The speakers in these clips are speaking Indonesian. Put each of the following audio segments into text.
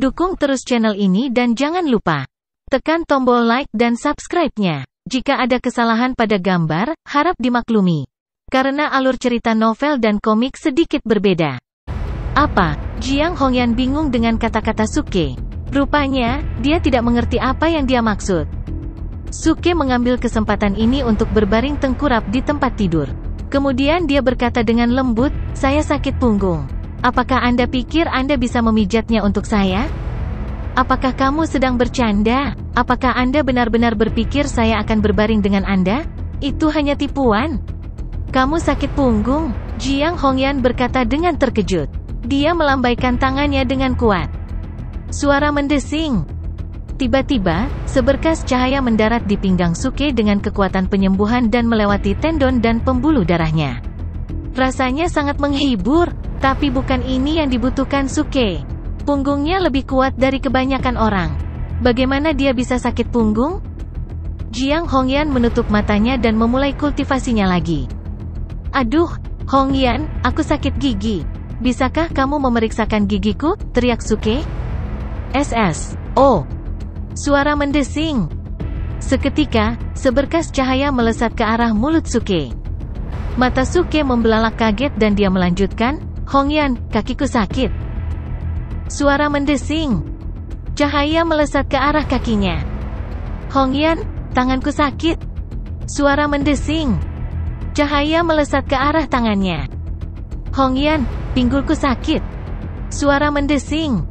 Dukung terus channel ini dan jangan lupa tekan tombol like dan subscribe-nya. Jika ada kesalahan pada gambar, harap dimaklumi. Karena alur cerita novel dan komik sedikit berbeda. Apa? Jiang Hongyan bingung dengan kata-kata Suke. Rupanya, dia tidak mengerti apa yang dia maksud. Suke mengambil kesempatan ini untuk berbaring tengkurap di tempat tidur. Kemudian dia berkata dengan lembut, "Saya sakit punggung. Apakah Anda pikir Anda bisa memijatnya untuk saya? Apakah kamu sedang bercanda? Apakah Anda benar-benar berpikir saya akan berbaring dengan Anda? Itu hanya tipuan. Kamu sakit punggung?" Jiang Hongyan berkata dengan terkejut. Dia melambaikan tangannya dengan kuat. Suara mendesing. Tiba-tiba, seberkas cahaya mendarat di pinggang Suke dengan kekuatan penyembuhan dan melewati tendon dan pembuluh darahnya. Rasanya sangat menghibur, tapi bukan ini yang dibutuhkan Suke. Punggungnya lebih kuat dari kebanyakan orang. Bagaimana dia bisa sakit punggung? Jiang Hongyan menutup matanya dan memulai kultivasinya lagi. "Aduh, Hongyan, aku sakit gigi. Bisakah kamu memeriksakan gigiku?" teriak Suke. "Oh." Suara mendesing. Seketika, seberkas cahaya melesat ke arah mulut Suke. Mata Suke membelalak kaget dan dia melanjutkan, "Hongyan, kakiku sakit." Suara mendesing. Cahaya melesat ke arah kakinya. "Hongyan, tanganku sakit." Suara mendesing. Cahaya melesat ke arah tangannya. "Hongyan, pinggulku sakit." Suara mendesing.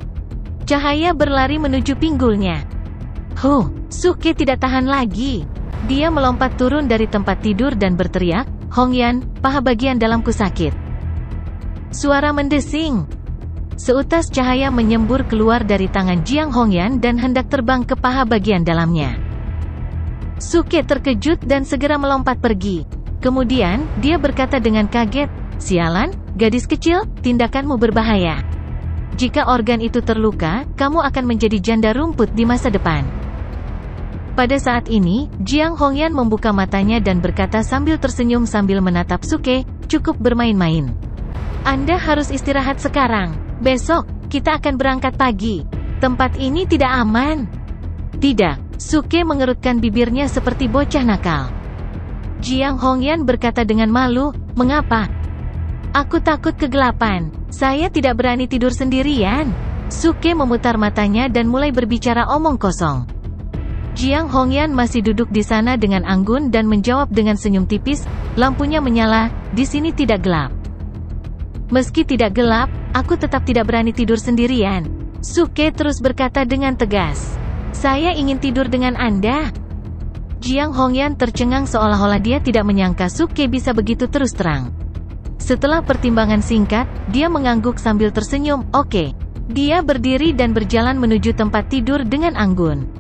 Cahaya berlari menuju pinggulnya. Suke tidak tahan lagi. Dia melompat turun dari tempat tidur dan berteriak, "Hongyan, paha bagian dalamku sakit." Suara mendesing. Seutas cahaya menyembur keluar dari tangan Jiang Hongyan dan hendak terbang ke paha bagian dalamnya. Suke terkejut dan segera melompat pergi. Kemudian, dia berkata dengan kaget, "Sialan, gadis kecil, tindakanmu berbahaya. Jika organ itu terluka, kamu akan menjadi janda rumput di masa depan." Pada saat ini, Jiang Hongyan membuka matanya dan berkata sambil tersenyum sambil menatap Suke, "Cukup bermain-main. Anda harus istirahat sekarang. Besok, kita akan berangkat pagi. Tempat ini tidak aman." "Tidak." Suke mengerutkan bibirnya seperti bocah nakal. Jiang Hongyan berkata dengan malu, "Mengapa?" "Aku takut kegelapan. Saya tidak berani tidur sendirian." Suke memutar matanya dan mulai berbicara omong kosong. Jiang Hongyan masih duduk di sana dengan anggun dan menjawab dengan senyum tipis, "Lampunya menyala, di sini tidak gelap." "Meski tidak gelap, aku tetap tidak berani tidur sendirian." Suke terus berkata dengan tegas, "Saya ingin tidur dengan Anda." Jiang Hongyan tercengang seolah-olah dia tidak menyangka Suke bisa begitu terus terang. Setelah pertimbangan singkat, dia mengangguk sambil tersenyum. "Oke." Dia berdiri dan berjalan menuju tempat tidur dengan anggun.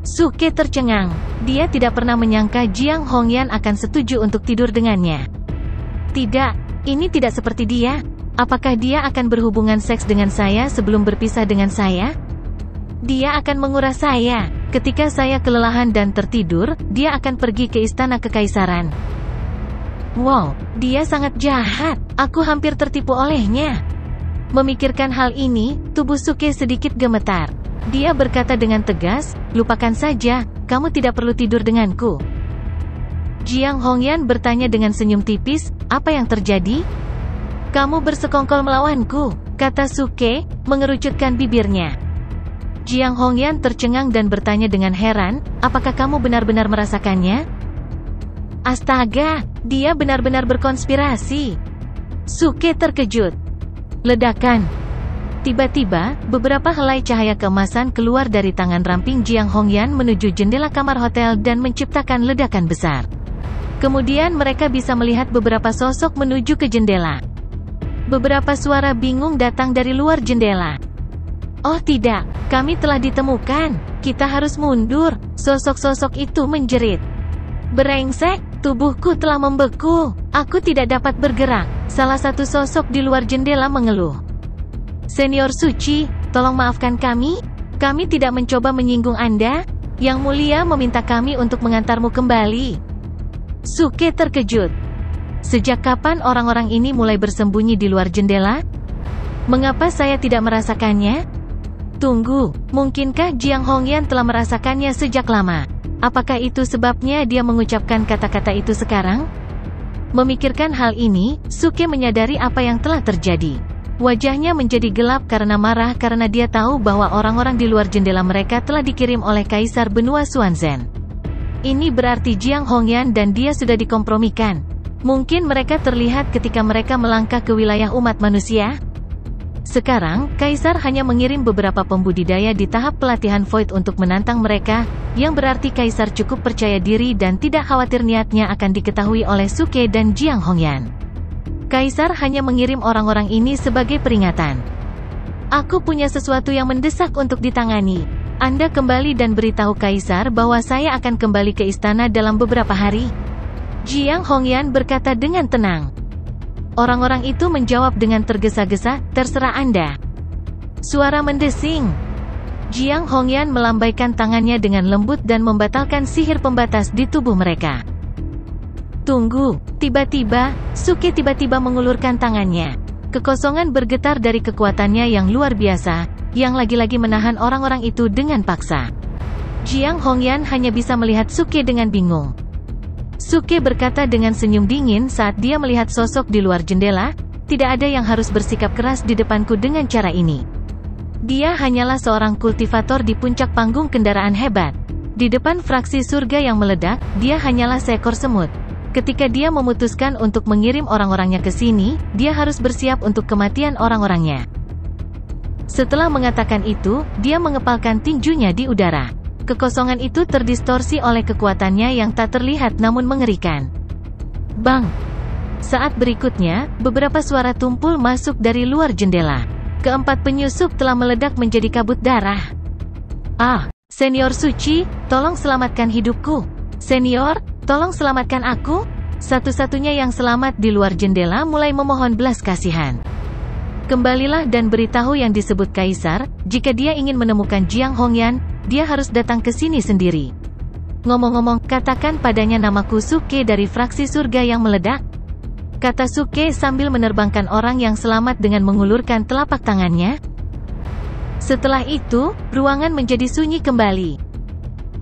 Suke tercengang. Dia tidak pernah menyangka Jiang Hongyan akan setuju untuk tidur dengannya. "Tidak. Ini tidak seperti dia. Apakah dia akan berhubungan seks dengan saya sebelum berpisah dengan saya? Dia akan menguras saya. Ketika saya kelelahan dan tertidur, dia akan pergi ke istana kekaisaran." Wow, dia sangat jahat. Aku hampir tertipu olehnya. Memikirkan hal ini, tubuh Suke sedikit gemetar. Dia berkata dengan tegas, "Lupakan saja, kamu tidak perlu tidur denganku." Jiang Hongyan bertanya dengan senyum tipis, "Apa yang terjadi?" "Kamu bersekongkol melawanku," kata Suke, mengerucutkan bibirnya. Jiang Hongyan tercengang dan bertanya dengan heran, "Apakah kamu benar-benar merasakannya?" Astaga, dia benar-benar berkonspirasi. Suke terkejut. Ledakan. Tiba-tiba, beberapa helai cahaya keemasan keluar dari tangan ramping Jiang Hongyan menuju jendela kamar hotel dan menciptakan ledakan besar. Kemudian mereka bisa melihat beberapa sosok menuju ke jendela. Beberapa suara bingung datang dari luar jendela. "Oh tidak, kami telah ditemukan. Kita harus mundur," sosok-sosok itu menjerit. "Brengsek, tubuhku telah membeku. Aku tidak dapat bergerak." Salah satu sosok di luar jendela mengeluh. "Senior Suci, tolong maafkan kami. Kami tidak mencoba menyinggung Anda. Yang Mulia meminta kami untuk mengantarmu kembali." Suke terkejut. Sejak kapan orang-orang ini mulai bersembunyi di luar jendela? Mengapa saya tidak merasakannya? Tunggu, mungkinkah Jiang Hongyan telah merasakannya sejak lama? Apakah itu sebabnya dia mengucapkan kata-kata itu sekarang? Memikirkan hal ini, Suke menyadari apa yang telah terjadi. Wajahnya menjadi gelap karena marah karena dia tahu bahwa orang-orang di luar jendela mereka telah dikirim oleh Kaisar Benua Xuanzhen. Ini berarti Jiang Hongyan dan dia sudah dikompromikan. Mungkin mereka terlihat ketika mereka melangkah ke wilayah umat manusia? Sekarang, Kaisar hanya mengirim beberapa pembudidaya di tahap pelatihan Void untuk menantang mereka, yang berarti Kaisar cukup percaya diri dan tidak khawatir niatnya akan diketahui oleh Suke dan Jiang Hongyan. Kaisar hanya mengirim orang-orang ini sebagai peringatan. Aku punya sesuatu yang mendesak untuk ditangani. Anda kembali dan beritahu Kaisar bahwa saya akan kembali ke istana dalam beberapa hari. Jiang Hongyan berkata dengan tenang. Orang-orang itu menjawab dengan tergesa-gesa, terserah Anda. Suara mendesing. Jiang Hongyan melambaikan tangannya dengan lembut dan membatalkan sihir pembatas di tubuh mereka. Tunggu, tiba-tiba, Suke tiba-tiba mengulurkan tangannya. Kekosongan bergetar dari kekuatannya yang luar biasa, yang lagi-lagi menahan orang-orang itu dengan paksa. Jiang Hongyan hanya bisa melihat Suke dengan bingung. Suke berkata dengan senyum dingin saat dia melihat sosok di luar jendela, tidak ada yang harus bersikap keras di depanku dengan cara ini. Dia hanyalah seorang kultivator di puncak panggung kendaraan hebat. Di depan fraksi surga yang meledak, dia hanyalah seekor semut. Ketika dia memutuskan untuk mengirim orang-orangnya ke sini, dia harus bersiap untuk kematian orang-orangnya. Setelah mengatakan itu, dia mengepalkan tinjunya di udara. Kekosongan itu terdistorsi oleh kekuatannya yang tak terlihat namun mengerikan. Bang! Saat berikutnya, beberapa suara tumpul masuk dari luar jendela. Keempat penyusup telah meledak menjadi kabut darah. Ah! Senior Suci, tolong selamatkan hidupku. Senior, tolong selamatkan aku. Satu-satunya yang selamat di luar jendela mulai memohon belas kasihan. Kembalilah dan beritahu yang disebut Kaisar, jika dia ingin menemukan Jiang Hongyan, dia harus datang ke sini sendiri. Ngomong-ngomong, katakan padanya namaku Suke dari fraksi surga yang meledak. Kata Suke sambil menerbangkan orang yang selamat dengan mengulurkan telapak tangannya. Setelah itu, ruangan menjadi sunyi kembali.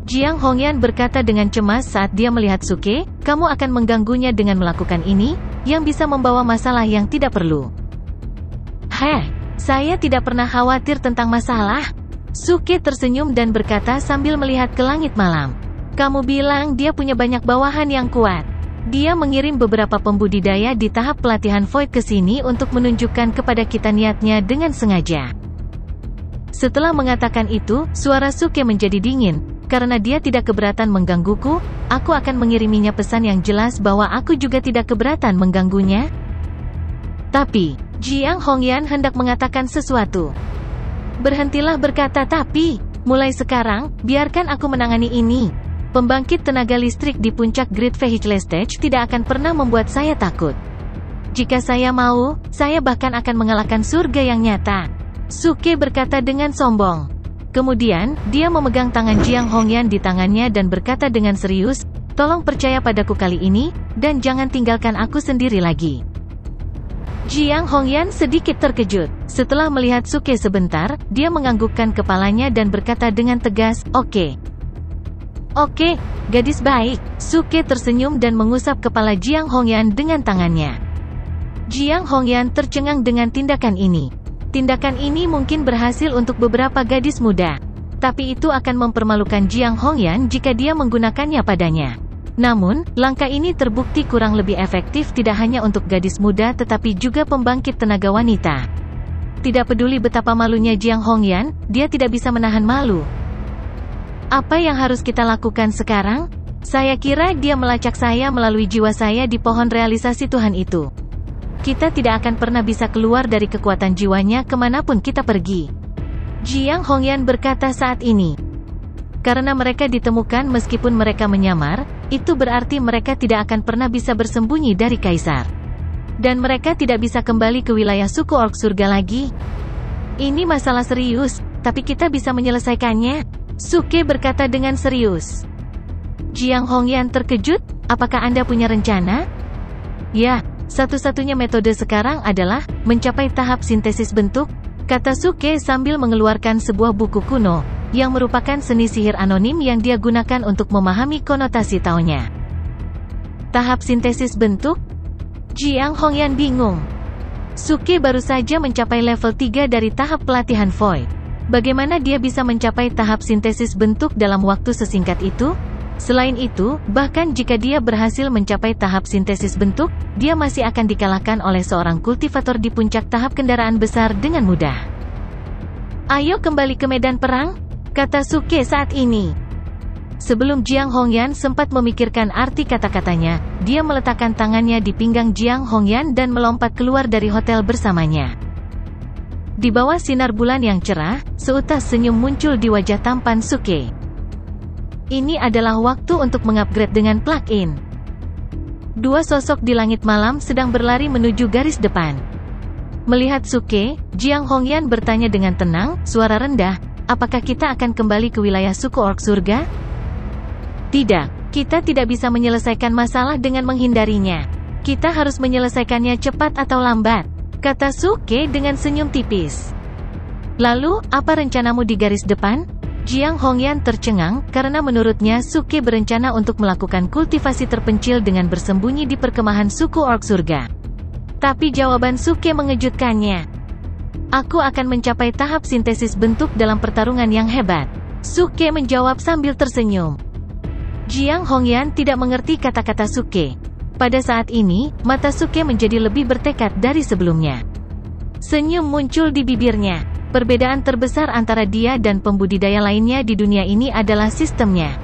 Jiang Hongyan berkata dengan cemas saat dia melihat Suke, kamu akan mengganggunya dengan melakukan ini, yang bisa membawa masalah yang tidak perlu. Heh, saya tidak pernah khawatir tentang masalah. Suke tersenyum dan berkata sambil melihat ke langit malam. Kamu bilang dia punya banyak bawahan yang kuat. Dia mengirim beberapa pembudidaya di tahap pelatihan Void ke sini untuk menunjukkan kepada kita niatnya dengan sengaja. Setelah mengatakan itu, suara Suke menjadi dingin. Karena dia tidak keberatan menggangguku, aku akan mengiriminya pesan yang jelas bahwa aku juga tidak keberatan mengganggunya. Tapi, Jiang Hongyan hendak mengatakan sesuatu. Berhentilah berkata tapi, mulai sekarang, biarkan aku menangani ini. Pembangkit tenaga listrik di puncak Great Vehicle Stage tidak akan pernah membuat saya takut. Jika saya mau, saya bahkan akan mengalahkan surga yang nyata. Suke berkata dengan sombong. Kemudian, dia memegang tangan Jiang Hongyan di tangannya dan berkata dengan serius, tolong percaya padaku kali ini, dan jangan tinggalkan aku sendiri lagi. Jiang Hongyan sedikit terkejut. Setelah melihat Suke sebentar, dia menganggukkan kepalanya dan berkata dengan tegas, oke. Oke, gadis baik. Suke tersenyum dan mengusap kepala Jiang Hongyan dengan tangannya. Jiang Hongyan tercengang dengan tindakan ini. Tindakan ini mungkin berhasil untuk beberapa gadis muda. Tapi itu akan mempermalukan Jiang Hongyan jika dia menggunakannya padanya. Namun, langkah ini terbukti kurang lebih efektif tidak hanya untuk gadis muda tetapi juga pembangkit tenaga wanita. Tidak peduli betapa malunya Jiang Hongyan, dia tidak bisa menahan malu. Apa yang harus kita lakukan sekarang? Saya kira dia melacak saya melalui jiwa saya di pohon realisasi Tuhan itu. Kita tidak akan pernah bisa keluar dari kekuatan jiwanya kemanapun kita pergi. Jiang Hongyan berkata saat ini. Karena mereka ditemukan meskipun mereka menyamar, itu berarti mereka tidak akan pernah bisa bersembunyi dari Kaisar. Dan mereka tidak bisa kembali ke wilayah suku Orc Surga lagi. Ini masalah serius, tapi kita bisa menyelesaikannya. Suke berkata dengan serius. Jiang Hongyan terkejut, apakah Anda punya rencana? Ya. Satu-satunya metode sekarang adalah mencapai tahap sintesis bentuk. kata Suke sambil mengeluarkan sebuah buku kuno, yang merupakan seni sihir anonim yang dia gunakan untuk memahami konotasi taonya. Tahap sintesis bentuk? Jiang Hongyan bingung. Suke baru saja mencapai level 3 dari tahap pelatihan Void. Bagaimana dia bisa mencapai tahap sintesis bentuk dalam waktu sesingkat itu? Selain itu, bahkan jika dia berhasil mencapai tahap sintesis bentuk, dia masih akan dikalahkan oleh seorang kultivator di puncak tahap kendaraan besar dengan mudah. Ayo kembali ke medan perang, kata Suke saat ini. Sebelum Jiang Hongyan sempat memikirkan arti kata-katanya, dia meletakkan tangannya di pinggang Jiang Hongyan dan melompat keluar dari hotel bersamanya. Di bawah sinar bulan yang cerah, seutas senyum muncul di wajah tampan Suke. Ini adalah waktu untuk mengupgrade dengan plug-in. Dua sosok di langit malam sedang berlari menuju garis depan. Melihat Suke, Jiang Hongyan bertanya dengan tenang, suara rendah, apakah kita akan kembali ke wilayah suku orc surga? Tidak, kita tidak bisa menyelesaikan masalah dengan menghindarinya. Kita harus menyelesaikannya cepat atau lambat, kata Suke dengan senyum tipis. Lalu, apa rencanamu di garis depan? Jiang Hongyan tercengang, karena menurutnya Suke berencana untuk melakukan kultivasi terpencil dengan bersembunyi di perkemahan suku orc surga. Tapi jawaban Suke mengejutkannya. Aku akan mencapai tahap sintesis bentuk dalam pertarungan yang hebat. Suke menjawab sambil tersenyum. Jiang Hongyan tidak mengerti kata-kata Suke. Pada saat ini, mata Suke menjadi lebih bertekad dari sebelumnya. Senyum muncul di bibirnya. Perbedaan terbesar antara dia dan pembudidaya lainnya di dunia ini adalah sistemnya.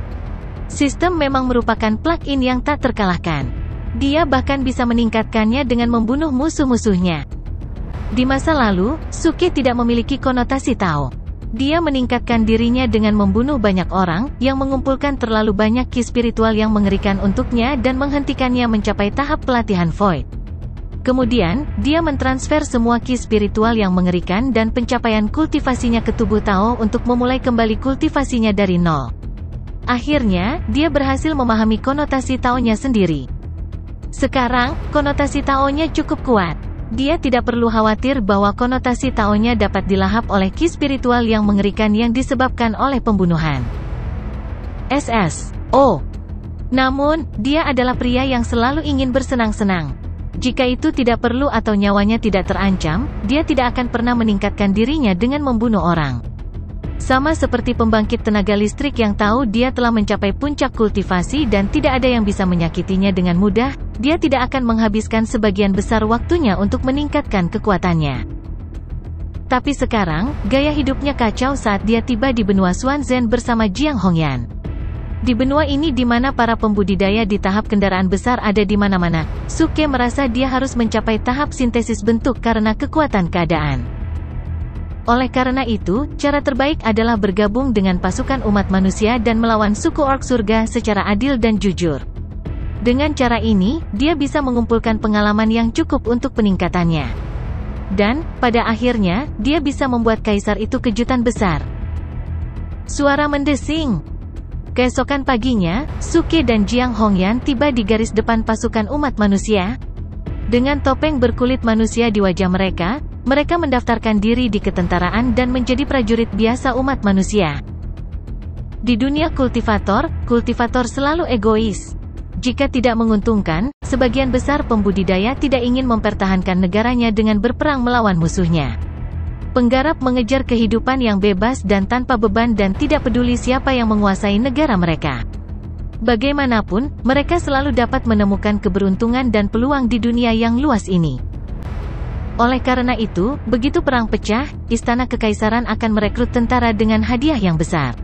Sistem memang merupakan plug-in yang tak terkalahkan. Dia bahkan bisa meningkatkannya dengan membunuh musuh-musuhnya. Di masa lalu, Suke tidak memiliki konotasi Tao. Dia meningkatkan dirinya dengan membunuh banyak orang, yang mengumpulkan terlalu banyak ki spiritual yang mengerikan untuknya dan menghentikannya mencapai tahap pelatihan Void. Kemudian, dia mentransfer semua ki spiritual yang mengerikan dan pencapaian kultivasinya ke tubuh Tao untuk memulai kembali kultivasinya dari nol. Akhirnya, dia berhasil memahami konotasi Taonya sendiri. Sekarang, konotasi Taonya cukup kuat. Dia tidak perlu khawatir bahwa konotasi Taonya dapat dilahap oleh ki spiritual yang mengerikan yang disebabkan oleh pembunuhan. SSO. Namun, dia adalah pria yang selalu ingin bersenang-senang. Jika itu tidak perlu atau nyawanya tidak terancam, dia tidak akan pernah meningkatkan dirinya dengan membunuh orang. Sama seperti pembangkit tenaga listrik yang tahu dia telah mencapai puncak kultivasi dan tidak ada yang bisa menyakitinya dengan mudah, dia tidak akan menghabiskan sebagian besar waktunya untuk meningkatkan kekuatannya. Tapi sekarang, gaya hidupnya kacau saat dia tiba di benua Xuanzhen bersama Jiang Hongyan. Di benua ini di mana para pembudidaya di tahap kendaraan besar ada di mana-mana, Suke merasa dia harus mencapai tahap sintesis bentuk karena kekuatan keadaan. Oleh karena itu, cara terbaik adalah bergabung dengan pasukan umat manusia dan melawan suku orc surga secara adil dan jujur. Dengan cara ini, dia bisa mengumpulkan pengalaman yang cukup untuk peningkatannya. Dan, pada akhirnya, dia bisa membuat kaisar itu kejutan besar. Suara mendesing. Keesokan paginya, Suke dan Jiang Hongyan tiba di garis depan pasukan umat manusia. Dengan topeng berkulit manusia di wajah mereka, mereka mendaftarkan diri di ketentaraan dan menjadi prajurit biasa umat manusia. Di dunia kultivator selalu egois. Jika tidak menguntungkan, sebagian besar pembudidaya tidak ingin mempertahankan negaranya dengan berperang melawan musuhnya. Penggarap mengejar kehidupan yang bebas dan tanpa beban dan tidak peduli siapa yang menguasai negara mereka. Bagaimanapun, mereka selalu dapat menemukan keberuntungan dan peluang di dunia yang luas ini. Oleh karena itu, begitu perang pecah, istana kekaisaran akan merekrut tentara dengan hadiah yang besar.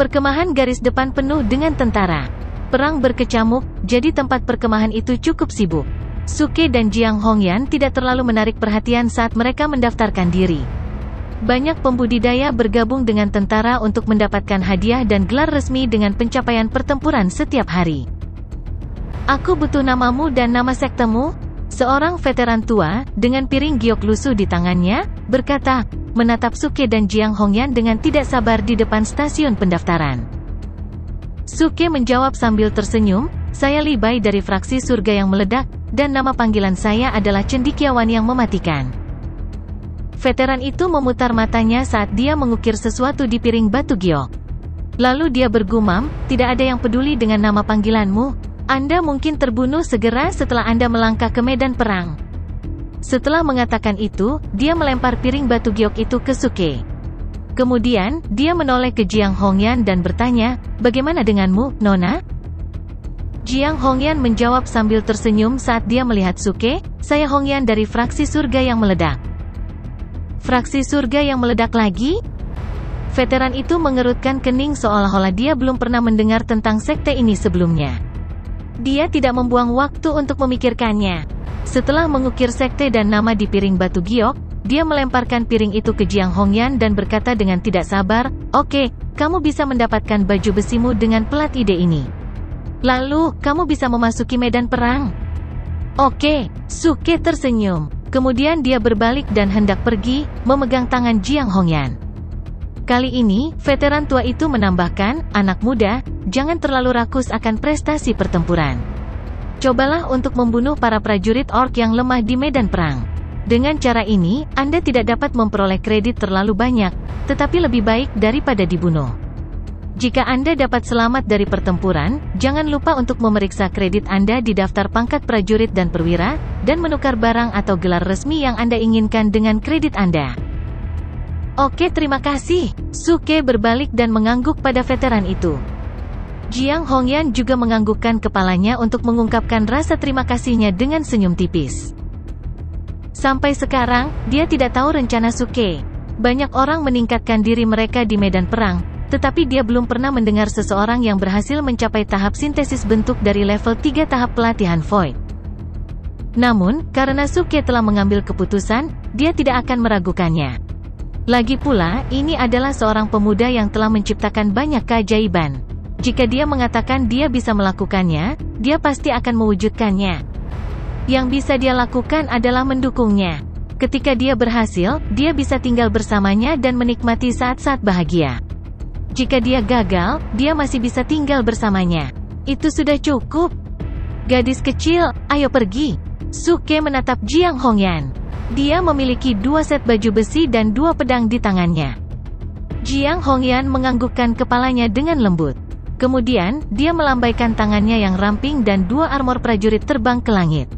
Perkemahan garis depan penuh dengan tentara. Perang berkecamuk, jadi tempat perkemahan itu cukup sibuk. Suke dan Jiang Hongyan tidak terlalu menarik perhatian saat mereka mendaftarkan diri. Banyak pembudidaya bergabung dengan tentara untuk mendapatkan hadiah dan gelar resmi dengan pencapaian pertempuran setiap hari. Aku butuh namamu dan nama sektemu? Seorang veteran tua, dengan piring giok lusuh di tangannya, berkata, menatap Suke dan Jiang Hongyan dengan tidak sabar di depan stasiun pendaftaran. Suke menjawab sambil tersenyum, saya Li Bai dari fraksi surga yang meledak, dan nama panggilan saya adalah cendekiawan yang mematikan. Veteran itu memutar matanya saat dia mengukir sesuatu di piring batu giok. Lalu dia bergumam, tidak ada yang peduli dengan nama panggilanmu. Anda mungkin terbunuh segera setelah Anda melangkah ke medan perang. Setelah mengatakan itu, dia melempar piring batu giok itu ke Suke. Kemudian, dia menoleh ke Jiang Hongyan dan bertanya, bagaimana denganmu, Nona? Jiang Hongyan menjawab sambil tersenyum saat dia melihat Suke, saya Hongyan dari fraksi surga yang meledak. Fraksi surga yang meledak lagi? Veteran itu mengerutkan kening seolah-olah dia belum pernah mendengar tentang sekte ini sebelumnya. Dia tidak membuang waktu untuk memikirkannya. Setelah mengukir sekte dan nama di piring batu giok, dia melemparkan piring itu ke Jiang Hongyan dan berkata dengan tidak sabar, oke, kamu bisa mendapatkan baju besimu dengan pelat ide ini. Lalu, kamu bisa memasuki medan perang. Oke, Suke tersenyum. Kemudian dia berbalik dan hendak pergi, memegang tangan Jiang Hongyan. Kali ini, veteran tua itu menambahkan, anak muda, jangan terlalu rakus akan prestasi pertempuran. Cobalah untuk membunuh para prajurit orc yang lemah di medan perang. Dengan cara ini, Anda tidak dapat memperoleh kredit terlalu banyak, tetapi lebih baik daripada dibunuh. Jika Anda dapat selamat dari pertempuran, jangan lupa untuk memeriksa kredit Anda di daftar pangkat prajurit dan perwira, dan menukar barang atau gelar resmi yang Anda inginkan dengan kredit Anda. Oke, terima kasih. Suke berbalik dan mengangguk pada veteran itu. Jiang Hongyan juga menganggukkan kepalanya untuk mengungkapkan rasa terima kasihnya dengan senyum tipis. Sampai sekarang, dia tidak tahu rencana Suke. Banyak orang meningkatkan diri mereka di medan perang, tetapi dia belum pernah mendengar seseorang yang berhasil mencapai tahap sintesis bentuk dari level 3 tahap pelatihan Void. Namun, karena Suke telah mengambil keputusan, dia tidak akan meragukannya. Lagi pula, ini adalah seorang pemuda yang telah menciptakan banyak keajaiban. Jika dia mengatakan dia bisa melakukannya, dia pasti akan mewujudkannya. Yang bisa dia lakukan adalah mendukungnya. Ketika dia berhasil, dia bisa tinggal bersamanya dan menikmati saat-saat bahagia. Jika dia gagal, dia masih bisa tinggal bersamanya. Itu sudah cukup. Gadis kecil, ayo pergi. Suke menatap Jiang Hongyan. Dia memiliki 2 set baju besi dan 2 pedang di tangannya. Jiang Hongyan menganggukkan kepalanya dengan lembut. Kemudian, dia melambaikan tangannya yang ramping dan 2 armor prajurit terbang ke langit.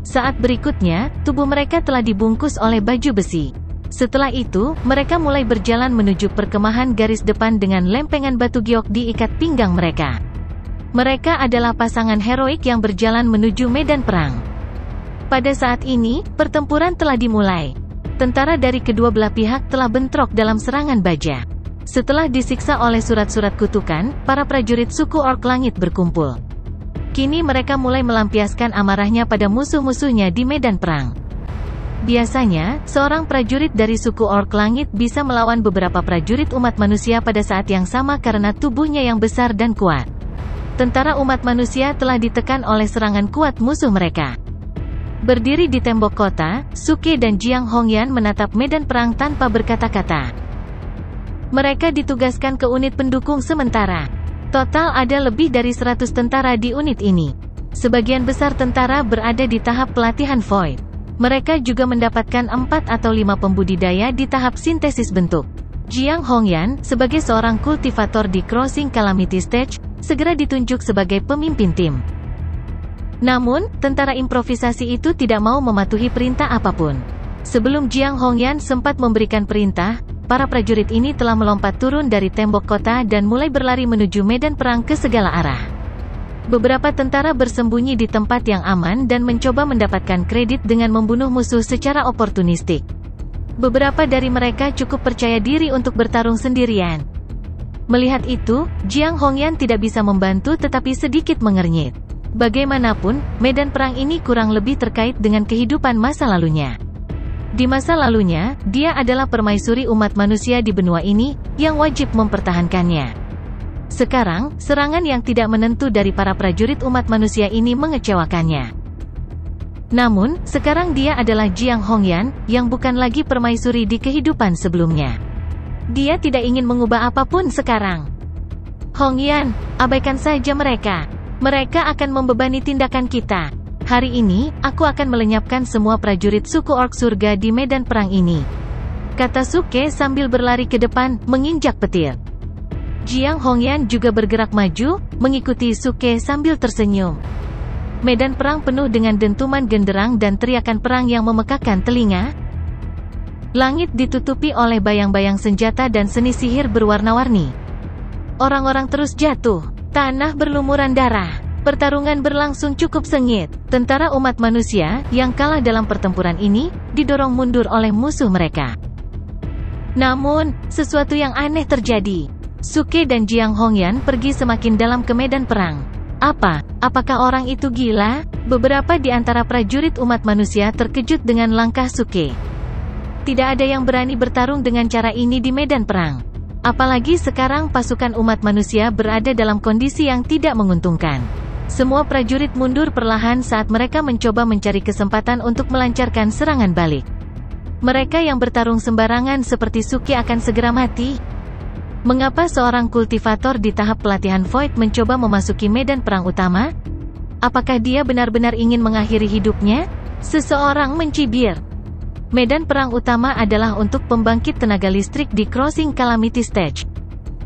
Saat berikutnya, tubuh mereka telah dibungkus oleh baju besi. Setelah itu, mereka mulai berjalan menuju perkemahan garis depan dengan lempengan batu giok diikat pinggang mereka. Mereka adalah pasangan heroik yang berjalan menuju medan perang. Pada saat ini, pertempuran telah dimulai. Tentara dari kedua belah pihak telah bentrok dalam serangan baja. Setelah disiksa oleh surat-surat kutukan, para prajurit suku orc langit berkumpul. Kini mereka mulai melampiaskan amarahnya pada musuh-musuhnya di medan perang. Biasanya, seorang prajurit dari suku orc langit bisa melawan beberapa prajurit umat manusia pada saat yang sama karena tubuhnya yang besar dan kuat. Tentara umat manusia telah ditekan oleh serangan kuat musuh mereka. Berdiri di tembok kota, Suke dan Jiang Hongyan menatap medan perang tanpa berkata-kata. Mereka ditugaskan ke unit pendukung sementara. Total ada lebih dari 100 tentara di unit ini. Sebagian besar tentara berada di tahap pelatihan Void. Mereka juga mendapatkan 4 atau 5 pembudidaya di tahap sintesis bentuk. Jiang Hongyan, sebagai seorang kultivator di Crossing Calamity Stage, segera ditunjuk sebagai pemimpin tim. Namun, tentara improvisasi itu tidak mau mematuhi perintah apapun. Sebelum Jiang Hongyan sempat memberikan perintah, para prajurit ini telah melompat turun dari tembok kota dan mulai berlari menuju medan perang ke segala arah. Beberapa tentara bersembunyi di tempat yang aman dan mencoba mendapatkan kredit dengan membunuh musuh secara oportunistik. Beberapa dari mereka cukup percaya diri untuk bertarung sendirian. Melihat itu, Jiang Hongyan tidak bisa membantu tetapi sedikit mengernyit. Bagaimanapun, medan perang ini kurang lebih terkait dengan kehidupan masa lalunya. Di masa lalunya, dia adalah permaisuri umat manusia di benua ini, yang wajib mempertahankannya. Sekarang, serangan yang tidak menentu dari para prajurit umat manusia ini mengecewakannya. Namun, sekarang dia adalah Jiang Hongyan, yang bukan lagi permaisuri di kehidupan sebelumnya. Dia tidak ingin mengubah apapun sekarang. Hongyan, abaikan saja mereka. Mereka akan membebani tindakan kita. Hari ini, aku akan melenyapkan semua prajurit suku orc surga di medan perang ini. kata Suke sambil berlari ke depan, menginjak petir. Jiang Hongyan juga bergerak maju, mengikuti Suke sambil tersenyum. Medan perang penuh dengan dentuman genderang dan teriakan perang yang memekakan telinga. Langit ditutupi oleh bayang-bayang senjata dan seni sihir berwarna-warni. Orang-orang terus jatuh. Tanah berlumuran darah. Pertarungan berlangsung cukup sengit. Tentara umat manusia, yang kalah dalam pertempuran ini, didorong mundur oleh musuh mereka. Namun, sesuatu yang aneh terjadi. Suke dan Jiang Hongyan pergi semakin dalam ke medan perang. Apakah orang itu gila? Beberapa di antara prajurit umat manusia terkejut dengan langkah Suke. Tidak ada yang berani bertarung dengan cara ini di medan perang. Apalagi sekarang pasukan umat manusia berada dalam kondisi yang tidak menguntungkan. Semua prajurit mundur perlahan saat mereka mencoba mencari kesempatan untuk melancarkan serangan balik. Mereka yang bertarung sembarangan seperti Suke akan segera mati. Mengapa seorang kultivator di tahap pelatihan Void mencoba memasuki medan perang utama? Apakah dia benar-benar ingin mengakhiri hidupnya? Seseorang mencibir. Medan perang utama adalah untuk pembangkit tenaga listrik di Crossing Calamity Stage.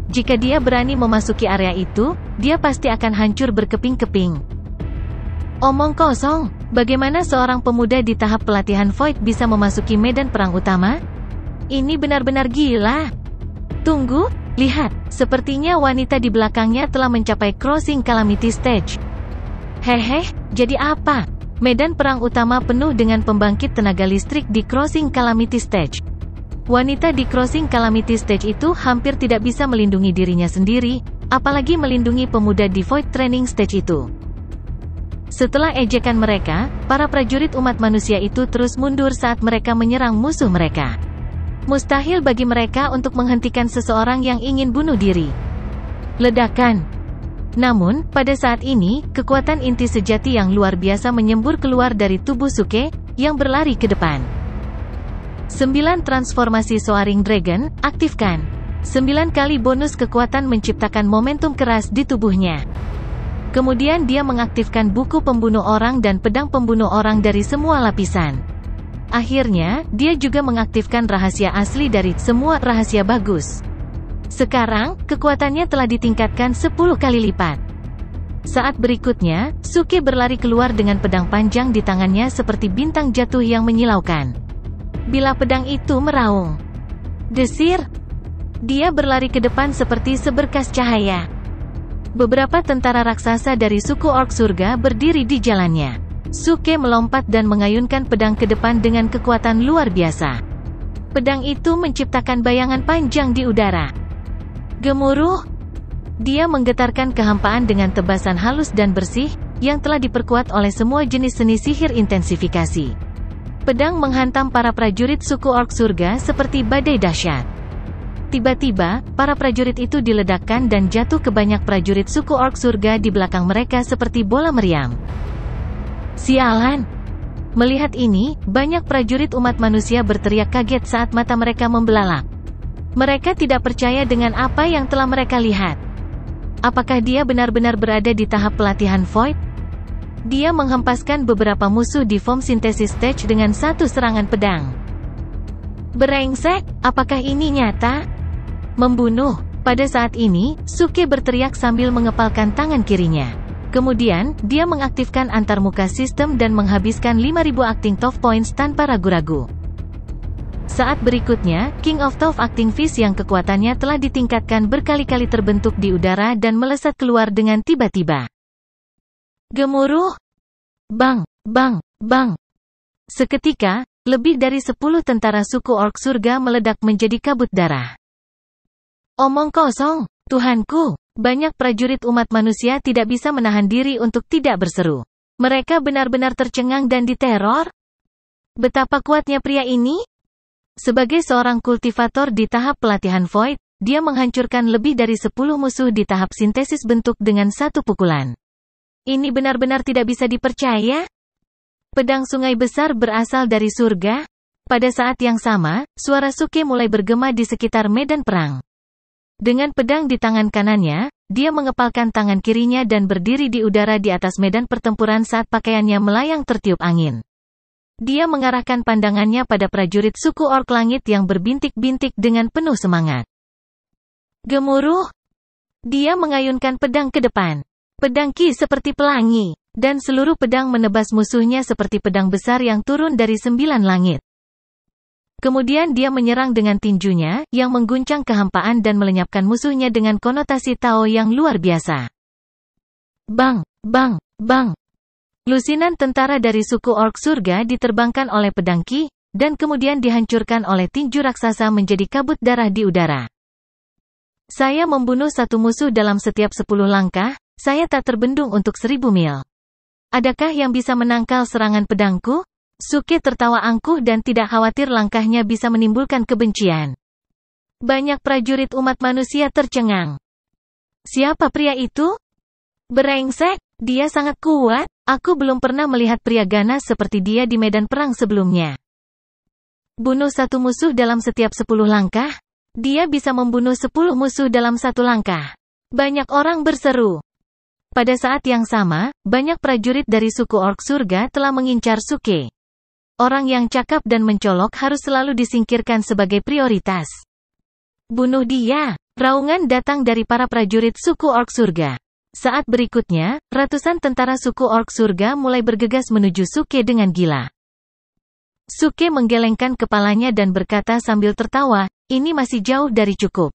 Jika dia berani memasuki area itu, dia pasti akan hancur berkeping-keping. Omong kosong, bagaimana seorang pemuda di tahap pelatihan Void bisa memasuki medan perang utama? Ini benar-benar gila. Tunggu, lihat, sepertinya wanita di belakangnya telah mencapai Crossing Calamity Stage. Hehe, jadi apa? Medan perang utama penuh dengan pembangkit tenaga listrik di Crossing Calamity Stage. Wanita di Crossing Calamity Stage itu hampir tidak bisa melindungi dirinya sendiri, apalagi melindungi pemuda di Void Training Stage itu. Setelah ejekan mereka, para prajurit umat manusia itu terus mundur saat mereka menyerang musuh mereka. Mustahil bagi mereka untuk menghentikan seseorang yang ingin bunuh diri. Ledakan. Namun, pada saat ini, kekuatan inti sejati yang luar biasa menyembur keluar dari tubuh Suke, yang berlari ke depan. 9 transformasi Soaring Dragon, aktifkan. 9 kali bonus kekuatan menciptakan momentum keras di tubuhnya. Kemudian dia mengaktifkan buku pembunuh orang dan pedang pembunuh orang dari semua lapisan. Akhirnya, dia juga mengaktifkan rahasia asli dari semua rahasia bagus. Sekarang, kekuatannya telah ditingkatkan 10 kali lipat. Saat berikutnya, Suke berlari keluar dengan pedang panjang di tangannya seperti bintang jatuh yang menyilaukan. Bila pedang itu meraung, desir, dia berlari ke depan seperti seberkas cahaya. Beberapa tentara raksasa dari suku Orc Surga berdiri di jalannya. Suke melompat dan mengayunkan pedang ke depan dengan kekuatan luar biasa. Pedang itu menciptakan bayangan panjang di udara. Gemuruh. Dia menggetarkan kehampaan dengan tebasan halus dan bersih, yang telah diperkuat oleh semua jenis seni sihir intensifikasi. Pedang menghantam para prajurit suku Orc Surga seperti badai dahsyat. Tiba-tiba, para prajurit itu diledakkan dan jatuh ke banyak prajurit suku Orc Surga di belakang mereka seperti bola meriam. Sialan! Melihat ini, banyak prajurit umat manusia berteriak kaget saat mata mereka membelalak. Mereka tidak percaya dengan apa yang telah mereka lihat. Apakah dia benar-benar berada di tahap pelatihan Void? Dia menghempaskan beberapa musuh di Form Synthesis Stage dengan satu serangan pedang. Brengsek, apakah ini nyata? Membunuh. Pada saat ini, Suke berteriak sambil mengepalkan tangan kirinya. Kemudian, dia mengaktifkan antarmuka sistem dan menghabiskan 5.000 acting Top Points tanpa ragu-ragu. Saat berikutnya, King of Top Acting Fist yang kekuatannya telah ditingkatkan berkali-kali terbentuk di udara dan melesat keluar dengan tiba-tiba. Gemuruh! Bang! Bang! Bang! Seketika, lebih dari 10 tentara suku Orc Surga meledak menjadi kabut darah. Omong kosong, Tuhanku! Banyak prajurit umat manusia tidak bisa menahan diri untuk tidak berseru. Mereka benar-benar tercengang dan diteror. Betapa kuatnya pria ini? Sebagai seorang kultivator di tahap pelatihan Void, dia menghancurkan lebih dari 10 musuh di tahap sintesis bentuk dengan satu pukulan. Ini benar-benar tidak bisa dipercaya. Pedang sungai besar berasal dari surga. Pada saat yang sama, suara Suke mulai bergema di sekitar medan perang. Dengan pedang di tangan kanannya, dia mengepalkan tangan kirinya dan berdiri di udara di atas medan pertempuran saat pakaiannya melayang tertiup angin. Dia mengarahkan pandangannya pada prajurit suku orc langit yang berbintik-bintik dengan penuh semangat. Gemuruh! Dia mengayunkan pedang ke depan. Pedang Ki seperti pelangi, dan seluruh pedang menebas musuhnya seperti pedang besar yang turun dari 9 langit. Kemudian dia menyerang dengan tinjunya, yang mengguncang kehampaan dan melenyapkan musuhnya dengan konotasi Tao yang luar biasa. Bang! Bang! Bang! Lusinan tentara dari suku orc surga diterbangkan oleh pedang Ki, dan kemudian dihancurkan oleh tinju raksasa menjadi kabut darah di udara. Saya membunuh satu musuh dalam setiap 10 langkah, saya tak terbendung untuk 1000 mil. Adakah yang bisa menangkal serangan pedangku? Suke tertawa angkuh dan tidak khawatir langkahnya bisa menimbulkan kebencian. Banyak prajurit umat manusia tercengang. Siapa pria itu? Brengsek, dia sangat kuat, aku belum pernah melihat pria ganas seperti dia di medan perang sebelumnya. Bunuh satu musuh dalam setiap 10 langkah? Dia bisa membunuh 10 musuh dalam 1 langkah. Banyak orang berseru. Pada saat yang sama, banyak prajurit dari suku orc surga telah mengincar Suke. Orang yang cakap dan mencolok harus selalu disingkirkan sebagai prioritas. Bunuh dia! Raungan datang dari para prajurit suku orc surga. Saat berikutnya, ratusan tentara suku orc surga mulai bergegas menuju Suke dengan gila. Suke menggelengkan kepalanya dan berkata sambil tertawa, ini masih jauh dari cukup.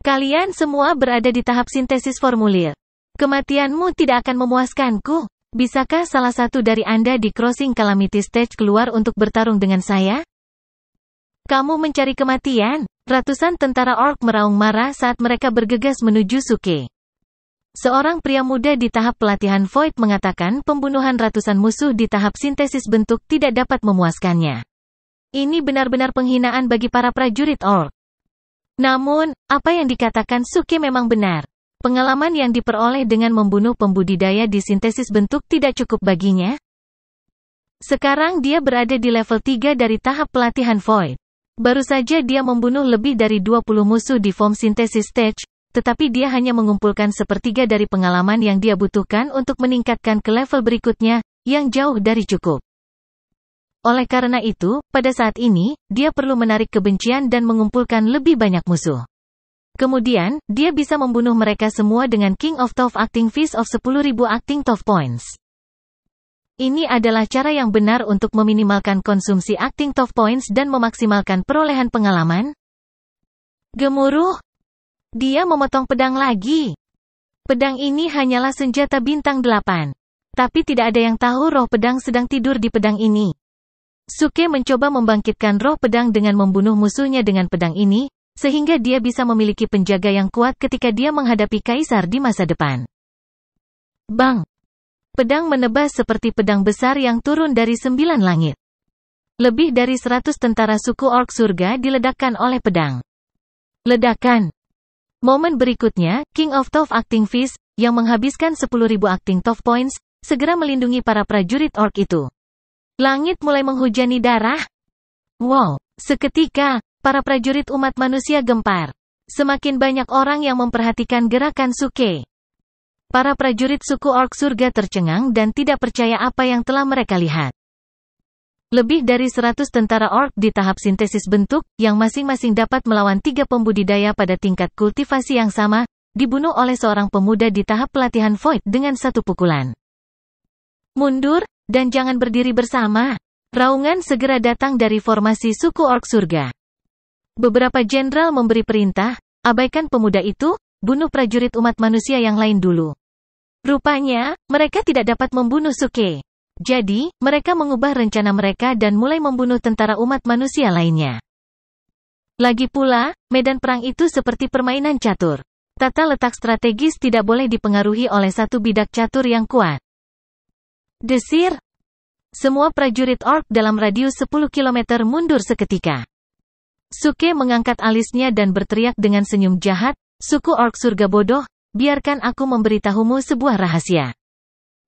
Kalian semua berada di tahap sintesis formulir. Kematianmu tidak akan memuaskanku. Bisakah salah satu dari Anda di Crossing Calamity Stage keluar untuk bertarung dengan saya? Kamu mencari kematian? Ratusan tentara orc meraung marah saat mereka bergegas menuju Suke. Seorang pria muda di tahap pelatihan Void mengatakan pembunuhan ratusan musuh di tahap sintesis bentuk tidak dapat memuaskannya. Ini benar-benar penghinaan bagi para prajurit orc. Namun, apa yang dikatakan Suke memang benar. Pengalaman yang diperoleh dengan membunuh pembudidaya di sintesis bentuk tidak cukup baginya. Sekarang dia berada di level 3 dari tahap pelatihan Void. Baru saja dia membunuh lebih dari 20 musuh di form sintesis stage, tetapi dia hanya mengumpulkan sepertiga dari pengalaman yang dia butuhkan untuk meningkatkan ke level berikutnya, yang jauh dari cukup. Oleh karena itu, pada saat ini, dia perlu menarik kebencian dan mengumpulkan lebih banyak musuh. Kemudian, dia bisa membunuh mereka semua dengan King of Tough Acting Fist of 10.000 Acting Tough Points. Ini adalah cara yang benar untuk meminimalkan konsumsi Acting Tough Points dan memaksimalkan perolehan pengalaman. Gemuruh! Dia memotong pedang lagi. Pedang ini hanyalah senjata bintang 8. Tapi tidak ada yang tahu roh pedang sedang tidur di pedang ini. Suke mencoba membangkitkan roh pedang dengan membunuh musuhnya dengan pedang ini, sehingga dia bisa memiliki penjaga yang kuat ketika dia menghadapi kaisar di masa depan. Bang! Pedang menebas seperti pedang besar yang turun dari 9 langit. Lebih dari 100 tentara suku orc surga diledakkan oleh pedang. Ledakan! Momen berikutnya, King of Tough Acting Fist, yang menghabiskan 10.000 Acting Tough Points, segera melindungi para prajurit orc itu. Langit mulai menghujani darah. Wow! Seketika, para prajurit umat manusia gempar. Semakin banyak orang yang memperhatikan gerakan Suke. Para prajurit suku orc surga tercengang dan tidak percaya apa yang telah mereka lihat. Lebih dari 100 tentara orc di tahap sintesis bentuk, yang masing-masing dapat melawan 3 pembudidaya pada tingkat kultivasi yang sama, dibunuh oleh seorang pemuda di tahap pelatihan Void dengan satu pukulan. Mundur, dan jangan berdiri bersama. Raungan segera datang dari formasi suku orc surga. Beberapa jenderal memberi perintah, abaikan pemuda itu, bunuh prajurit umat manusia yang lain dulu. Rupanya, mereka tidak dapat membunuh Suke. Jadi, mereka mengubah rencana mereka dan mulai membunuh tentara umat manusia lainnya. Lagi pula, medan perang itu seperti permainan catur. Tata letak strategis tidak boleh dipengaruhi oleh satu bidak catur yang kuat. Desir! Semua prajurit orc dalam radius 10 km mundur seketika. Suke mengangkat alisnya dan berteriak dengan senyum jahat, suku orc surga bodoh, biarkan aku memberitahumu sebuah rahasia.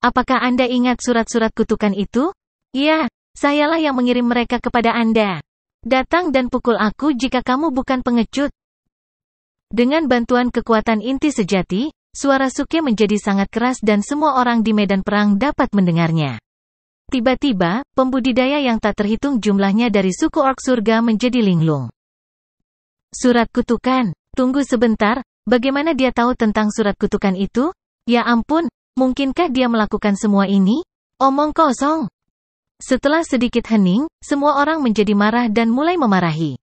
Apakah Anda ingat surat-surat kutukan itu? Ya, sayalah yang mengirim mereka kepada Anda. Datang dan pukul aku jika kamu bukan pengecut. Dengan bantuan kekuatan inti sejati, suara Suke menjadi sangat keras dan semua orang di medan perang dapat mendengarnya. Tiba-tiba, pembudidaya yang tak terhitung jumlahnya dari suku orc surga menjadi linglung. Surat kutukan. Tunggu sebentar, bagaimana dia tahu tentang surat kutukan itu? Ya ampun, mungkinkah dia melakukan semua ini? Omong kosong. Setelah sedikit hening, semua orang menjadi marah dan mulai memarahi.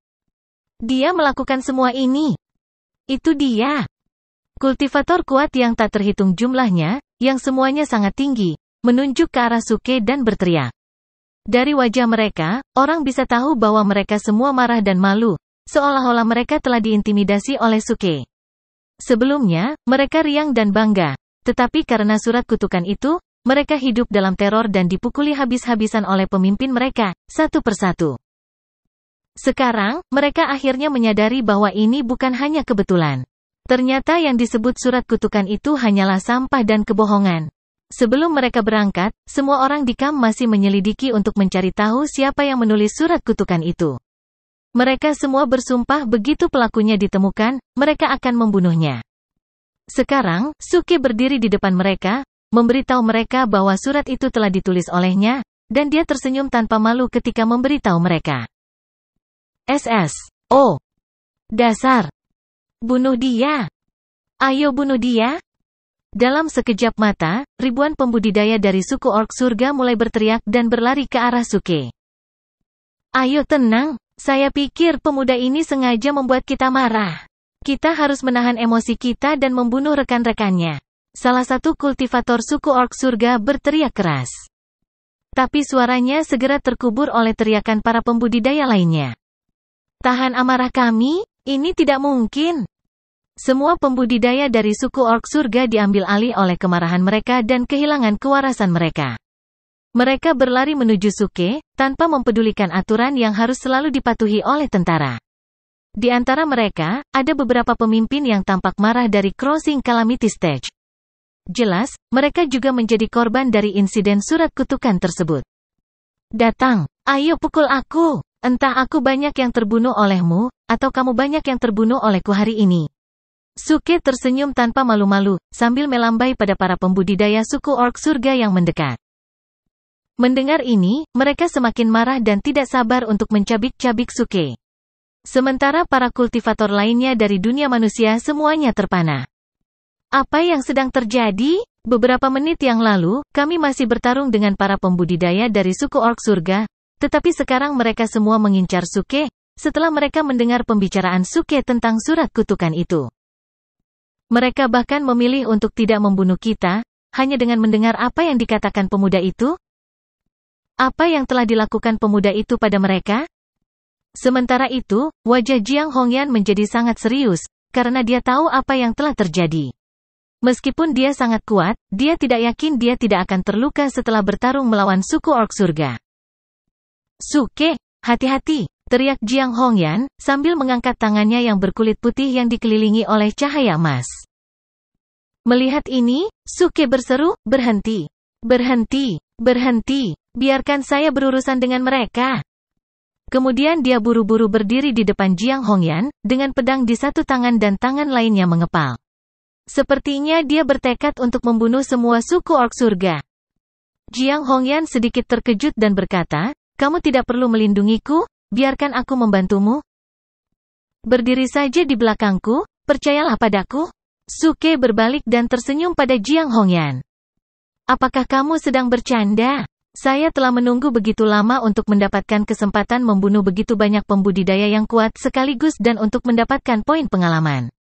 Dia melakukan semua ini. Itu dia. Kultivator kuat yang tak terhitung jumlahnya, yang semuanya sangat tinggi, menunjuk ke arah Suke dan berteriak. Dari wajah mereka, orang bisa tahu bahwa mereka semua marah dan malu, seolah-olah mereka telah diintimidasi oleh Suke. Sebelumnya, mereka riang dan bangga, tetapi karena surat kutukan itu, mereka hidup dalam teror dan dipukuli habis-habisan oleh pemimpin mereka, satu persatu. Sekarang, mereka akhirnya menyadari bahwa ini bukan hanya kebetulan. Ternyata yang disebut surat kutukan itu hanyalah sampah dan kebohongan. Sebelum mereka berangkat, semua orang di kamp masih menyelidiki untuk mencari tahu siapa yang menulis surat kutukan itu. Mereka semua bersumpah begitu pelakunya ditemukan, mereka akan membunuhnya. Sekarang, Suke berdiri di depan mereka, memberitahu mereka bahwa surat itu telah ditulis olehnya, dan dia tersenyum tanpa malu ketika memberitahu mereka. Oh, dasar. Bunuh dia. Ayo bunuh dia. Dalam sekejap mata, ribuan pembudidaya dari suku orc surga mulai berteriak dan berlari ke arah Suke. Ayo tenang, saya pikir pemuda ini sengaja membuat kita marah. Kita harus menahan emosi kita dan membunuh rekan-rekannya. Salah satu kultivator suku orc surga berteriak keras. Tapi suaranya segera terkubur oleh teriakan para pembudidaya lainnya. Tahan amarah kami, ini tidak mungkin. Semua pembudidaya dari suku orc surga diambil alih oleh kemarahan mereka dan kehilangan kewarasan mereka. Mereka berlari menuju Suke, tanpa mempedulikan aturan yang harus selalu dipatuhi oleh tentara. Di antara mereka, ada beberapa pemimpin yang tampak marah dari Crossing Calamity Stage. Jelas, mereka juga menjadi korban dari insiden surat kutukan tersebut. Datang, ayo pukul aku, entah aku banyak yang terbunuh olehmu, atau kamu banyak yang terbunuh olehku hari ini. Suke tersenyum tanpa malu-malu, sambil melambai pada para pembudidaya suku orc surga yang mendekat. Mendengar ini, mereka semakin marah dan tidak sabar untuk mencabik-cabik Suke. Sementara para kultivator lainnya dari dunia manusia semuanya terpana. Apa yang sedang terjadi? Beberapa menit yang lalu, kami masih bertarung dengan para pembudidaya dari suku orc surga, tetapi sekarang mereka semua mengincar Suke, setelah mereka mendengar pembicaraan Suke tentang surat kutukan itu. Mereka bahkan memilih untuk tidak membunuh kita, hanya dengan mendengar apa yang dikatakan pemuda itu. Apa yang telah dilakukan pemuda itu pada mereka? Sementara itu, wajah Jiang Hongyan menjadi sangat serius, karena dia tahu apa yang telah terjadi. Meskipun dia sangat kuat, dia tidak yakin dia tidak akan terluka setelah bertarung melawan suku orc surga. Suke, hati-hati, teriak Jiang Hongyan, sambil mengangkat tangannya yang berkulit putih yang dikelilingi oleh cahaya emas. Melihat ini, Suke berseru, berhenti. Berhenti, berhenti, biarkan saya berurusan dengan mereka. Kemudian dia buru-buru berdiri di depan Jiang Hongyan, dengan pedang di satu tangan dan tangan lainnya mengepal. Sepertinya dia bertekad untuk membunuh semua suku orc surga. Jiang Hongyan sedikit terkejut dan berkata, kamu tidak perlu melindungiku, biarkan aku membantumu. Berdiri saja di belakangku, percayalah padaku. Suke berbalik dan tersenyum pada Jiang Hongyan. Apakah kamu sedang bercanda? Saya telah menunggu begitu lama untuk mendapatkan kesempatan membunuh begitu banyak pembudidaya yang kuat sekaligus dan untuk mendapatkan poin pengalaman.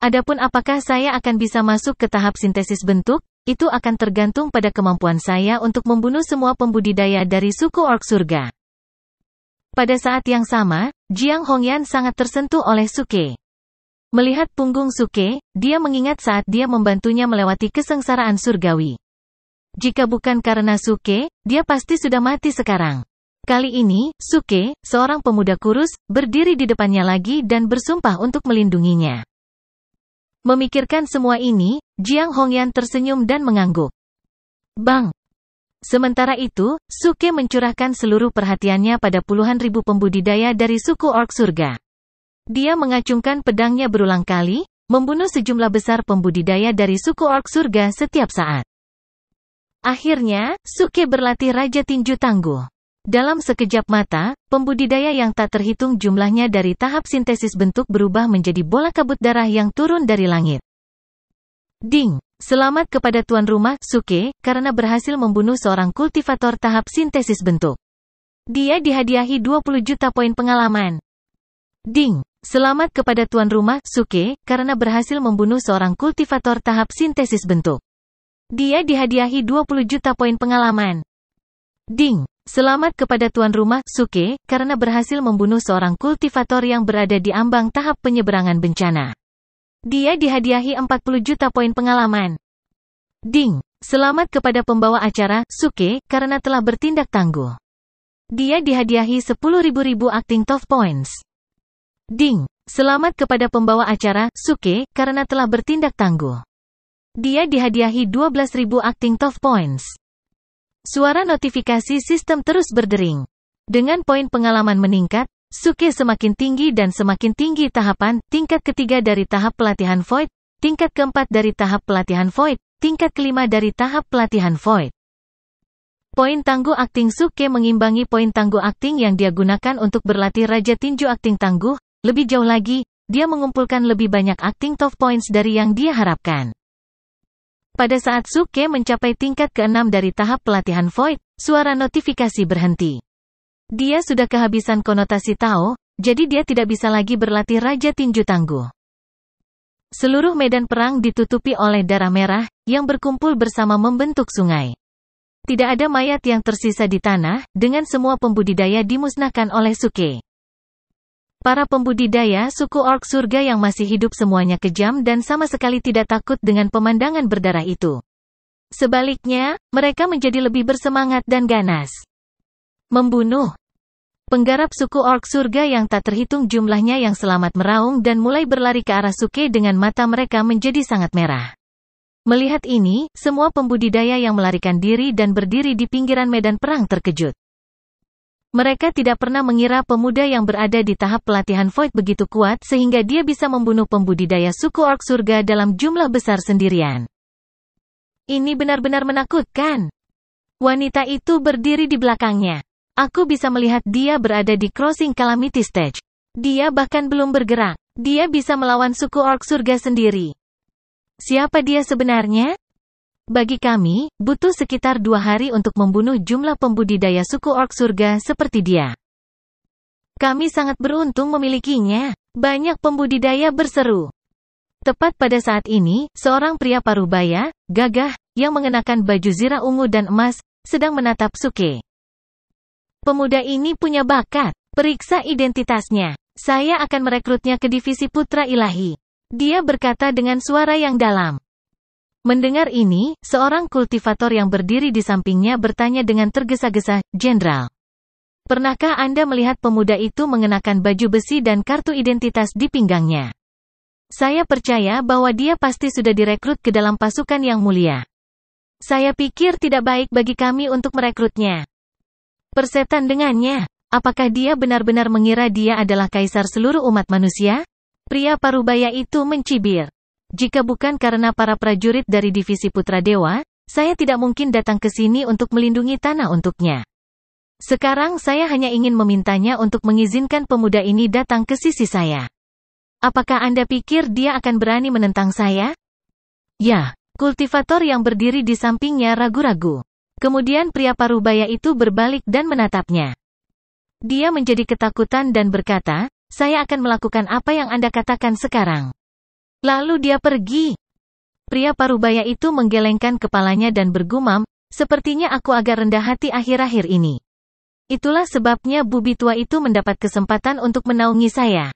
Adapun apakah saya akan bisa masuk ke tahap sintesis bentuk, itu akan tergantung pada kemampuan saya untuk membunuh semua pembudidaya dari suku orc surga. Pada saat yang sama, Jiang Hongyan sangat tersentuh oleh Suke. Melihat punggung Suke, dia mengingat saat dia membantunya melewati kesengsaraan surgawi. Jika bukan karena Suke, dia pasti sudah mati sekarang. Kali ini, Suke, seorang pemuda kurus, berdiri di depannya lagi dan bersumpah untuk melindunginya. Memikirkan semua ini, Jiang Hongyan tersenyum dan mengangguk. Bang! Sementara itu, Suke mencurahkan seluruh perhatiannya pada puluhan ribu pembudidaya dari suku orc surga. Dia mengacungkan pedangnya berulang kali, membunuh sejumlah besar pembudidaya dari suku orc surga setiap saat. Akhirnya, Suke berlatih Raja Tinju Tangguh. Dalam sekejap mata, pembudidaya yang tak terhitung jumlahnya dari tahap sintesis bentuk berubah menjadi bola kabut darah yang turun dari langit. Ding! Selamat kepada tuan rumah, Suke, karena berhasil membunuh seorang kultivator tahap sintesis bentuk. Dia dihadiahi 20 juta poin pengalaman. Ding! Selamat kepada tuan rumah, Suke, karena berhasil membunuh seorang kultivator tahap sintesis bentuk. Dia dihadiahi 20 juta poin pengalaman. Ding! Selamat kepada tuan rumah, Suke, karena berhasil membunuh seorang kultivator yang berada di ambang tahap penyeberangan bencana. Dia dihadiahi 40 juta poin pengalaman. Ding! Selamat kepada pembawa acara, Suke, karena telah bertindak tangguh. Dia dihadiahi 10.000 acting tough points. Ding! Selamat kepada pembawa acara, Suke, karena telah bertindak tangguh. Dia dihadiahi 12.000 acting tough points. Suara notifikasi sistem terus berdering. Dengan poin pengalaman meningkat, Suke semakin tinggi dan semakin tinggi tahapan, tingkat ketiga dari tahap pelatihan Void, tingkat keempat dari tahap pelatihan Void, tingkat kelima dari tahap pelatihan Void. Poin tangguh akting Suke mengimbangi poin tangguh akting yang dia gunakan untuk berlatih Raja Tinju akting tangguh, lebih jauh lagi, dia mengumpulkan lebih banyak acting tough points dari yang dia harapkan. Pada saat Suke mencapai tingkat ke-6 dari tahap pelatihan Void, suara notifikasi berhenti. Dia sudah kehabisan konotasi Tao, jadi dia tidak bisa lagi berlatih Raja Tinju Tangguh. Seluruh medan perang ditutupi oleh darah merah, yang berkumpul bersama membentuk sungai. Tidak ada mayat yang tersisa di tanah, dengan semua pembudidaya dimusnahkan oleh Suke. Para pembudidaya suku orc surga yang masih hidup semuanya kejam dan sama sekali tidak takut dengan pemandangan berdarah itu. Sebaliknya, mereka menjadi lebih bersemangat dan ganas. Membunuh. Penggarap suku orc surga yang tak terhitung jumlahnya yang selamat meraung dan mulai berlari ke arah Suke dengan mata mereka menjadi sangat merah. Melihat ini, semua pembudidaya yang melarikan diri dan berdiri di pinggiran medan perang terkejut. Mereka tidak pernah mengira pemuda yang berada di tahap pelatihan Void begitu kuat sehingga dia bisa membunuh pembudidaya suku orc surga dalam jumlah besar sendirian. Ini benar-benar menakutkan. Wanita itu berdiri di belakangnya. Aku bisa melihat dia berada di crossing calamity stage. Dia bahkan belum bergerak. Dia bisa melawan suku orc surga sendiri. Siapa dia sebenarnya? Bagi kami, butuh sekitar 2 hari untuk membunuh jumlah pembudidaya suku orc surga seperti dia. Kami sangat beruntung memilikinya. Banyak pembudidaya berseru. Tepat pada saat ini, seorang pria parubaya, gagah, yang mengenakan baju zirah ungu dan emas, sedang menatap Suke. Pemuda ini punya bakat. Periksa identitasnya. Saya akan merekrutnya ke divisi Putra Ilahi. Dia berkata dengan suara yang dalam. Mendengar ini, seorang kultivator yang berdiri di sampingnya bertanya dengan tergesa-gesa, "Jenderal, pernahkah Anda melihat pemuda itu mengenakan baju besi dan kartu identitas di pinggangnya? Saya percaya bahwa dia pasti sudah direkrut ke dalam pasukan yang mulia. Saya pikir tidak baik bagi kami untuk merekrutnya. Persetan dengannya. Apakah dia benar-benar mengira dia adalah kaisar seluruh umat manusia?" Pria parubaya itu mencibir. Jika bukan karena para prajurit dari divisi Putra Dewa, saya tidak mungkin datang ke sini untuk melindungi tanah untuknya. Sekarang saya hanya ingin memintanya untuk mengizinkan pemuda ini datang ke sisi saya. Apakah Anda pikir dia akan berani menentang saya? Ya, kultivator yang berdiri di sampingnya ragu-ragu. Kemudian pria parubaya itu berbalik dan menatapnya. Dia menjadi ketakutan dan berkata, "Saya akan melakukan apa yang Anda katakan sekarang." Lalu dia pergi. Pria parubaya itu menggelengkan kepalanya dan bergumam, "Sepertinya aku agak rendah hati akhir-akhir ini. Itulah sebabnya bubi tua itu mendapat kesempatan untuk menaungi saya."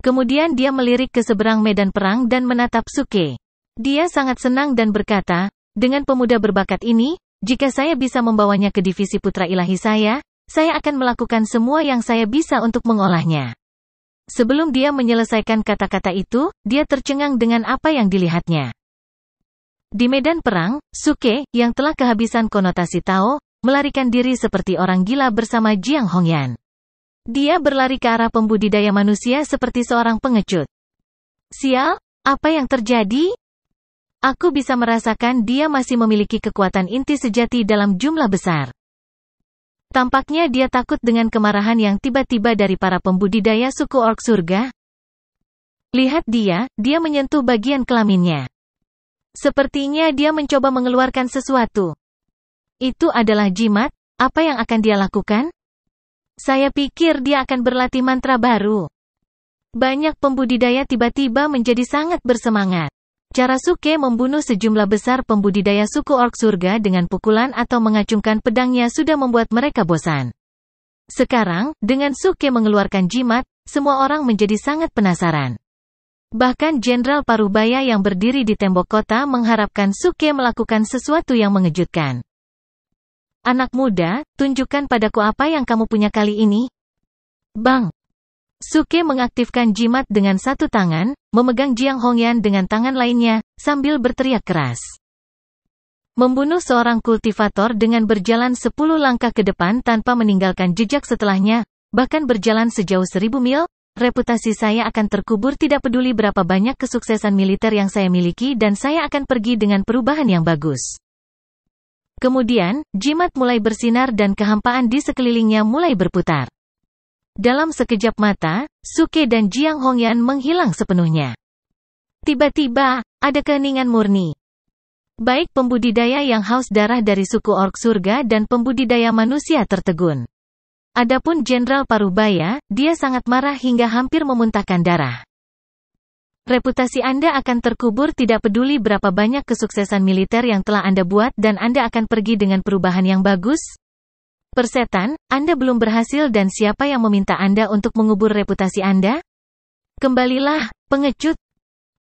Kemudian dia melirik ke seberang medan perang dan menatap Suke. Dia sangat senang dan berkata, "Dengan pemuda berbakat ini, jika saya bisa membawanya ke divisi Putra Ilahi saya akan melakukan semua yang saya bisa untuk mengolahnya." Sebelum dia menyelesaikan kata-kata itu, dia tercengang dengan apa yang dilihatnya. Di medan perang, Suke, yang telah kehabisan konotasi Tao, melarikan diri seperti orang gila bersama Jiang Hongyan. Dia berlari ke arah pembudidaya manusia seperti seorang pengecut. "Sial, apa yang terjadi? Aku bisa merasakan dia masih memiliki kekuatan inti sejati dalam jumlah besar. Tampaknya dia takut dengan kemarahan yang tiba-tiba dari para pembudidaya suku orc surga. Lihat dia menyentuh bagian kelaminnya. Sepertinya dia mencoba mengeluarkan sesuatu. Itu adalah jimat. Apa yang akan dia lakukan? Saya pikir dia akan berlatih mantra baru. Banyak pembudidaya tiba-tiba menjadi sangat bersemangat. Cara Suke membunuh sejumlah besar pembudidaya suku orc surga dengan pukulan atau mengacungkan pedangnya sudah membuat mereka bosan. Sekarang, dengan Suke mengeluarkan jimat, semua orang menjadi sangat penasaran. Bahkan Jenderal Parubaya yang berdiri di tembok kota mengharapkan Suke melakukan sesuatu yang mengejutkan. Anak muda, tunjukkan padaku apa yang kamu punya kali ini. Bang! Suke mengaktifkan jimat dengan satu tangan, memegang Jiang Hongyan dengan tangan lainnya, sambil berteriak keras. Membunuh seorang kultivator dengan berjalan 10 langkah ke depan tanpa meninggalkan jejak setelahnya, bahkan berjalan sejauh 1000 mil, reputasi saya akan terkubur tidak peduli berapa banyak kesuksesan militer yang saya miliki dan saya akan pergi dengan perubahan yang bagus. Kemudian, jimat mulai bersinar dan kehampaan di sekelilingnya mulai berputar. Dalam sekejap mata, Suke dan Jiang Hongyan menghilang sepenuhnya. Tiba-tiba, ada keheningan murni. Baik pembudidaya yang haus darah dari suku orc surga dan pembudidaya manusia tertegun. Adapun Jenderal Parubaya, dia sangat marah hingga hampir memuntahkan darah. Reputasi Anda akan terkubur tidak peduli berapa banyak kesuksesan militer yang telah Anda buat dan Anda akan pergi dengan perubahan yang bagus. Persetan, Anda belum berhasil dan siapa yang meminta Anda untuk mengubur reputasi Anda? Kembalilah, pengecut,